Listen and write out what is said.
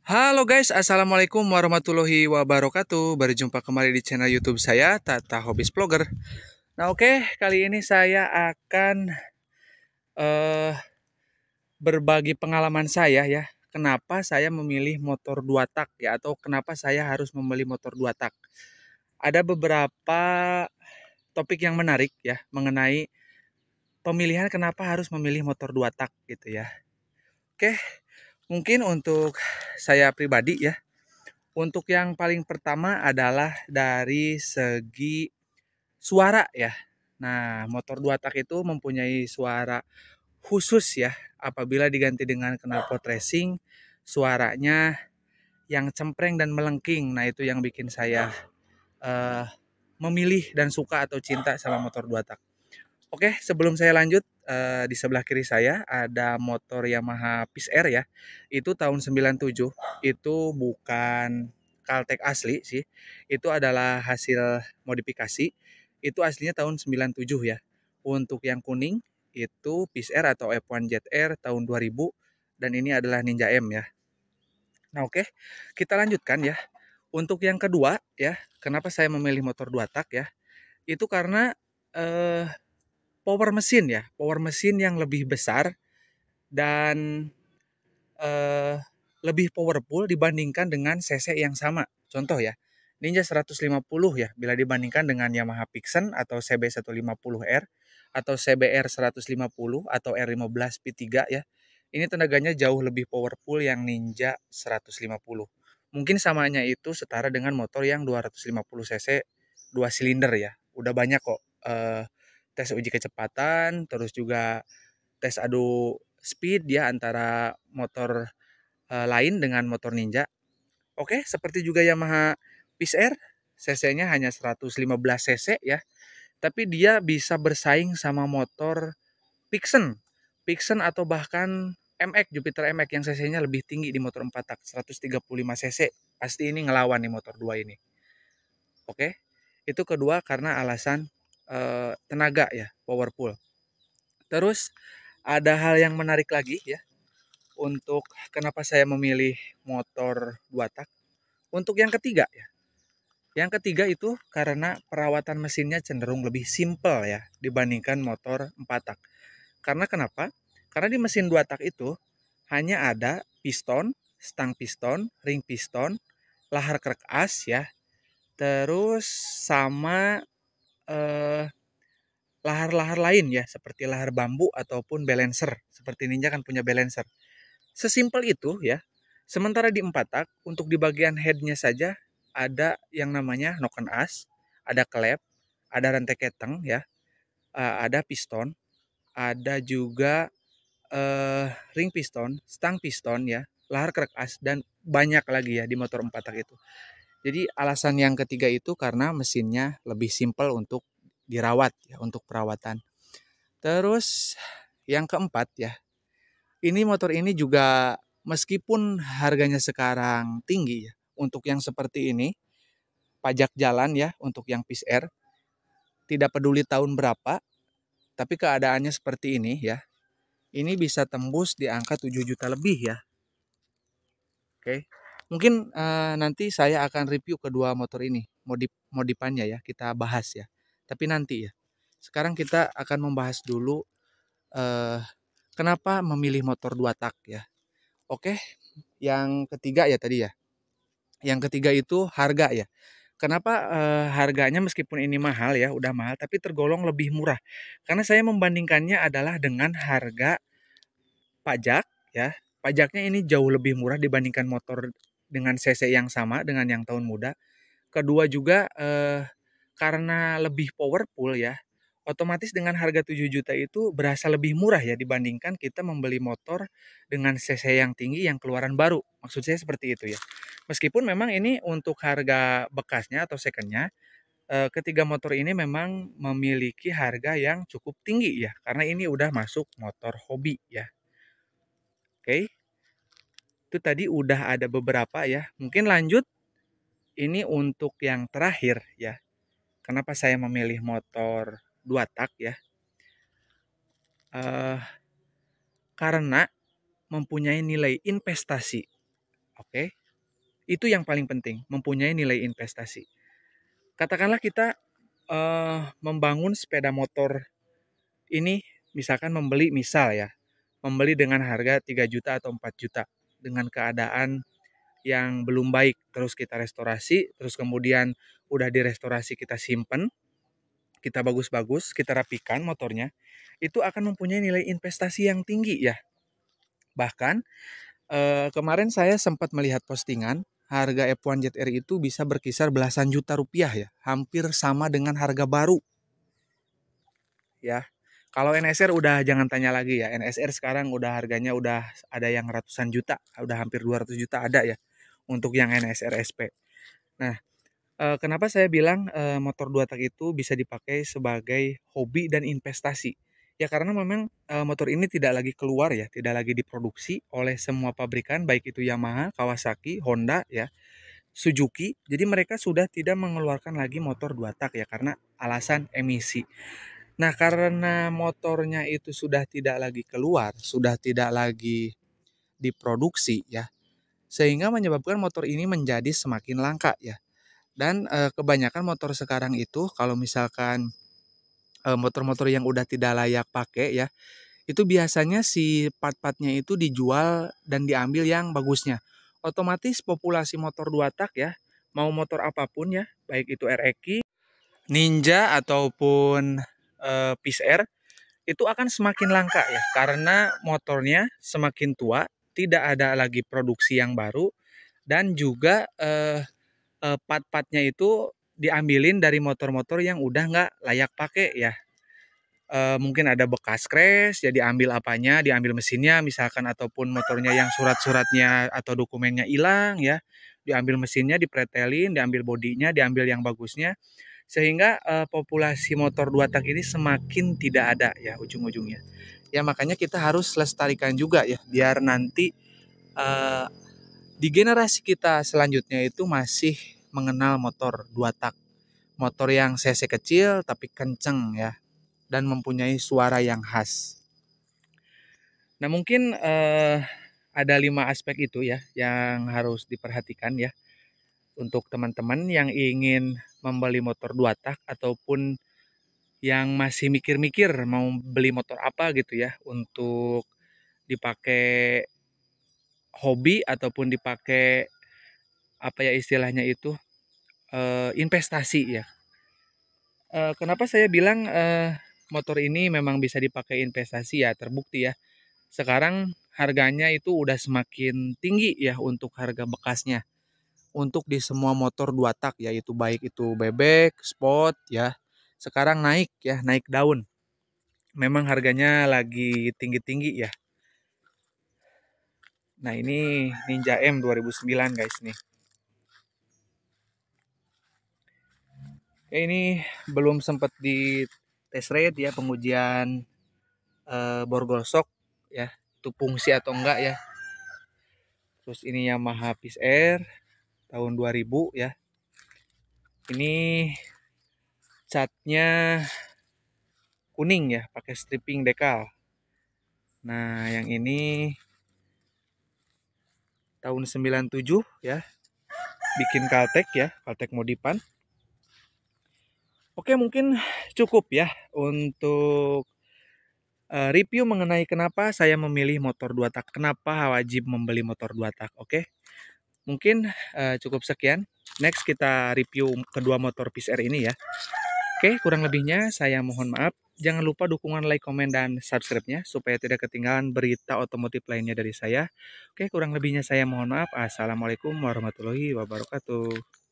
Halo guys, assalamualaikum warahmatullahi wabarakatuh. Berjumpa kembali di channel YouTube saya, Tata Hobbies Vlogger. Nah, oke, kali ini saya akan eh, berbagi pengalaman saya ya. Kenapa saya memilih motor dua tak ya, atau kenapa saya harus membeli motor dua tak. Ada beberapa topik yang menarik ya mengenai pemilihan kenapa harus memilih motor dua tak gitu ya. Oke, mungkin untuk saya pribadi ya. Untuk yang paling pertama adalah dari segi suara ya. Nah, motor dua tak itu mempunyai suara khusus ya. Apabila diganti dengan knalpot racing, suaranya yang cempreng dan melengking. Nah, itu yang bikin saya eh, memilih dan suka atau cinta sama motor dua tak. Oke, sebelum saya lanjut, di sebelah kiri saya ada motor Yamaha Peace Air ya. Itu tahun 97, itu bukan Caltech asli sih. Itu adalah hasil modifikasi. Itu aslinya tahun 97 ya. Untuk yang kuning itu Peace Air atau F1 Jet Air tahun 2000 dan ini adalah Ninja M ya. Nah, oke, kita lanjutkan ya. Untuk yang kedua ya, kenapa saya memilih motor dua tak ya? Itu karena eh power mesin yang lebih besar dan eh, lebih powerful dibandingkan dengan cc yang sama. Contoh ya, Ninja 150 ya, bila dibandingkan dengan Yamaha Pixen atau CB 150R atau CBR 150 atau R15 P3 ya. Ini tenaganya jauh lebih powerful yang Ninja 150. Mungkin samanya itu setara dengan motor yang 250 cc 2 silinder ya. Udah banyak kok tes uji kecepatan, terus juga tes adu speed ya antara motor lain dengan motor Ninja. Oke, seperti juga Yamaha Peace Air, cc-nya hanya 115 cc ya, tapi dia bisa bersaing sama motor Pixen. Pixen atau bahkan MX, Jupiter MX yang cc-nya lebih tinggi di motor 4 tak, 135 cc. Pasti ini ngelawan nih motor 2 ini. Oke. Itu kedua karena alasan tenaga ya, powerful. Terus ada hal yang menarik lagi ya untuk kenapa saya memilih motor dua tak. Untuk yang ketiga ya. Yang ketiga itu karena perawatan mesinnya cenderung lebih simpel ya dibandingkan motor 4 tak. Karena kenapa? Karena di mesin 2 tak itu hanya ada piston, stang piston, ring piston, lahar krek as ya. Terus sama eh, lahar-lahar lain ya seperti lahar bambu ataupun balancer. Seperti Ninja kan punya balancer. Sesimpel itu ya. Sementara di 4 tak untuk di bagian headnya saja ada yang namanya noken as, ada klep, ada rantai keteng ya, ada piston, ada juga ring piston, stang piston ya, lahar krek as dan banyak lagi ya di motor 4 tak itu. Jadi alasan yang ketiga itu karena mesinnya lebih simpel untuk dirawat ya, untuk perawatan. Terus yang keempat ya, ini motor ini juga meskipun harganya sekarang tinggi ya, untuk yang seperti ini, pajak jalan ya, untuk yang Peace Air, tidak peduli tahun berapa, tapi keadaannya seperti ini ya, ini bisa tembus di angka 7 juta lebih ya. Oke. Mungkin nanti saya akan review kedua motor ini, modifannya ya, kita bahas ya. Tapi nanti ya. Sekarang kita akan membahas dulu eh, kenapa memilih motor dua tak ya. Oke, yang ketiga ya tadi ya. Yang ketiga itu harga ya. Kenapa harganya meskipun ini mahal ya, udah mahal tapi tergolong lebih murah. Karena saya membandingkannya adalah dengan harga pajak ya. Pajaknya ini jauh lebih murah dibandingkan motor dengan cc yang sama dengan yang tahun muda. Kedua juga karena lebih powerful ya. Otomatis dengan harga 7 juta itu berasa lebih murah ya dibandingkan kita membeli motor dengan cc yang tinggi yang keluaran baru. Maksud saya seperti itu ya. Meskipun memang ini untuk harga bekasnya atau secondnya, ketiga motor ini memang memiliki harga yang cukup tinggi ya. Karena ini udah masuk motor hobi ya. Oke, itu tadi udah ada beberapa ya. Mungkin lanjut ini untuk yang terakhir ya. Kenapa saya memilih motor dua tak ya? Eh, karena mempunyai nilai investasi. Oke, itu yang paling penting, mempunyai nilai investasi. Katakanlah kita membangun sepeda motor ini, misalkan membeli dengan harga 3 juta atau 4 juta dengan keadaan yang belum baik, terus kita restorasi, terus kemudian udah direstorasi kita simpen, kita bagus-bagus, kita rapikan motornya, itu akan mempunyai nilai investasi yang tinggi ya. Bahkan kemarin saya sempat melihat postingan harga F1 ZR itu bisa berkisar belasan juta rupiah ya, hampir sama dengan harga baru ya. Kalau NSR udah jangan tanya lagi ya. NSR sekarang udah harganya udah ada yang ratusan juta, udah hampir 200 juta ada ya untuk yang NSR SP. Nah, kenapa saya bilang motor 2 tak itu bisa dipakai sebagai hobi dan investasi? Ya karena memang motor ini tidak lagi keluar ya, tidak lagi diproduksi oleh semua pabrikan baik itu Yamaha, Kawasaki, Honda ya, Suzuki. Jadi mereka sudah tidak mengeluarkan lagi motor 2 tak ya karena alasan emisi. Nah, karena motornya itu sudah tidak lagi keluar, sudah tidak lagi diproduksi ya, sehingga menyebabkan motor ini menjadi semakin langka ya. Dan kebanyakan motor sekarang itu kalau misalkan motor-motor yang udah tidak layak pakai ya, itu biasanya si part-partnya itu dijual dan diambil yang bagusnya. Otomatis populasi motor 2 tak ya, mau motor apapun ya, baik itu RX, Ninja ataupun Peace Air itu akan semakin langka ya karena motornya semakin tua, tidak ada lagi produksi yang baru dan juga part-partnya itu diambilin dari motor-motor yang udah nggak layak pakai ya. Mungkin ada bekas crash, jadi ambil apanya, diambil mesinnya misalkan ataupun motornya yang surat-suratnya atau dokumennya hilang ya, diambil mesinnya, dipretelin, diambil bodinya, diambil yang bagusnya, sehingga populasi motor 2 tak ini semakin tidak ada ya ujung-ujungnya. Ya makanya kita harus lestarikan juga ya, biar nanti eh, di generasi kita selanjutnya itu masih mengenal motor 2 tak. Motor yang cc kecil tapi kenceng ya dan mempunyai suara yang khas. Nah, mungkin ada 5 aspek itu ya yang harus diperhatikan ya untuk teman-teman yang ingin membeli motor 2 tak ataupun yang masih mikir-mikir mau beli motor apa gitu ya untuk dipakai hobi ataupun dipakai apa ya istilahnya itu investasi ya. Kenapa saya bilang motor ini memang bisa dipakai investasi ya, terbukti ya. Sekarang harganya itu udah semakin tinggi ya untuk harga bekasnya. Untuk di semua motor 2 tak yaitu baik itu bebek, sport ya. Sekarang naik ya, naik daun. Memang harganya lagi tinggi-tinggi ya. Nah, ini Ninja M 2009 guys nih. Ini belum sempat di test ride ya pengujian borgol shock ya. Itu fungsi atau enggak ya. Terus ini Yamaha Peace Air tahun 2000 ya. Ini catnya kuning ya, pakai stripping dekal. Nah, yang ini tahun 97 ya, bikin Caltech ya, Caltech modifan. Oke, mungkin cukup ya untuk review mengenai kenapa saya memilih motor 2 tak, kenapa wajib membeli motor 2 tak. Oke, mungkin cukup sekian. Next kita review kedua motor Peace Air ini ya. Oke, kurang lebihnya saya mohon maaf. Jangan lupa dukungan like, komen, dan subscribe-nya supaya tidak ketinggalan berita otomotif lainnya dari saya. Oke, kurang lebihnya saya mohon maaf. Assalamualaikum warahmatullahi wabarakatuh.